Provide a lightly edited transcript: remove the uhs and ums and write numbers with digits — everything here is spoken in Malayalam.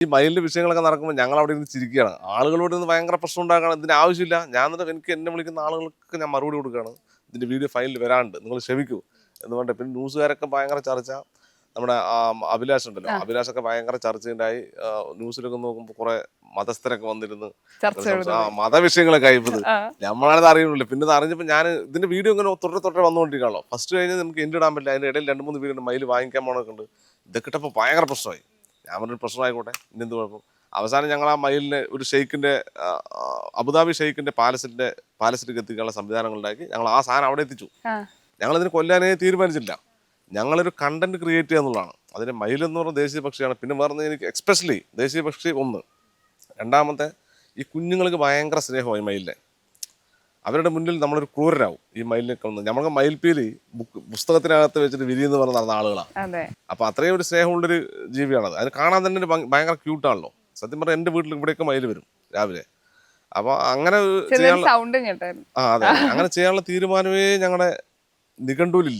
ഈ മയിലിന്റെ വിഷയങ്ങളൊക്കെ നടക്കുമ്പോൾ ഞങ്ങൾ അവിടെ ഇരുന്ന് ചിരിക്കുകയാണ്. ആളുകളോട് നിന്ന് ഭയങ്കര പ്രശ്നം ഉണ്ടാക്കണം, ഇതിന് ആവശ്യമില്ല. ഞാൻ എന്നിട്ട് എനിക്ക് എന്നെ വിളിക്കുന്ന ആളുകൾക്ക് ഞാൻ മറുപടി കൊടുക്കുകയാണ്, ഇതിന്റെ വീഡിയോ ഫയലിൽ വരാണ്ട് നിങ്ങൾ ക്ഷമിക്കൂ എന്ന് പറഞ്ഞിട്ട്. പിന്നെ ന്യൂസുകാരൊക്കെ ഭയങ്കര ചർച്ച. നമ്മുടെ അഭിലാഷ് ഉണ്ടല്ലോ, അഭിലാഷൊക്കെ ഭയങ്കര ചർച്ചയുണ്ടായി. ന്യൂസിലൊക്കെ നോക്കുമ്പോൾ കുറെ മതസ്ഥരൊക്കെ വന്നിരുന്നു മതവിഷയങ്ങളൊക്കെ ആയിപ്പത്. നമ്മളാണത് അറിയുന്നില്ല. പിന്നെ ഇത് അറിഞ്ഞപ്പോൾ ഞാൻ ഇതിന്റെ വീഡിയോ ഇങ്ങനെ തൊട്ടേ വന്നുകൊണ്ടിരിക്കുകയാണല്ലോ. ഫസ്റ്റ് കഴിഞ്ഞ് നമുക്ക് എൻ്റെ ഇടാൻ പറ്റില്ല. അതിന്റെ ഇടയിൽ 2-3 വീഡിയോ മയിൽ വാങ്ങിക്കാൻ പോകണമൊക്കെ ഉണ്ട്. ഇതൊക്കെ ഇട്ടപ്പോൾ ഭയങ്കര പ്രശ്നമായി. ഞാൻ പറഞ്ഞൊരു പ്രശ്നമായിക്കോട്ടെ, ഇന്നെന്ത് കുഴപ്പം. അവസാനം ഞങ്ങൾ ആ മയിലിനെ ഒരു ഷെയ്ക്കിന്റെ അബുദാബി ഷെയ്ക്കിന്റെ പാലസിലേക്ക് എത്തിക്കാനുള്ള സംവിധാനങ്ങൾ ഉണ്ടാക്കി ഞങ്ങൾ ആ സാധനം അവിടെ എത്തിച്ചു. ഞങ്ങളിതിന് കൊല്ലാനേ തീരുമാനിച്ചില്ല. ഞങ്ങളൊരു കണ്ടന്റ് ക്രിയേറ്റ് ചെയ്യുക എന്നുള്ളതാണ്. അതിന് മയിലെന്ന് പറഞ്ഞ ദേശീയ പക്ഷിയാണ്. പിന്നെ പറഞ്ഞ എനിക്ക് എക്സ്പെഷ്യലി ദേശീയ പക്ഷി ഒന്ന്. രണ്ടാമത്തെ, ഈ കുഞ്ഞുങ്ങൾക്ക് ഭയങ്കര സ്നേഹമായി മയിലിനെ. അവരുടെ മുന്നിൽ നമ്മളൊരു ക്രൂരരാകും ഈ മയിലിനെ കാണുന്നത്. നമ്മൾക്ക് മയിൽപ്പീലി പുസ്തകത്തിനകത്ത് വെച്ചിട്ട് വിരിയെന്ന് പറഞ്ഞ് നടന്ന ആളുകളാണ്. അപ്പൊ അത്രയും ഒരു സ്നേഹമുള്ളൊരു ജീവിയാണത്. അത് കാണാൻ തന്നെ ഭയങ്കര ക്യൂട്ടാണല്ലോ. സത്യം പറഞ്ഞാൽ എൻ്റെ വീട്ടിൽ ഇവിടെയൊക്കെ മയിൽ വരും രാവിലെ. അപ്പൊ അങ്ങനെ ചെയ്യാനുള്ള അങ്ങനെ ചെയ്യാനുള്ള തീരുമാനമേ ഞങ്ങളുടെ നിഘണ്ടുവിലില്ല.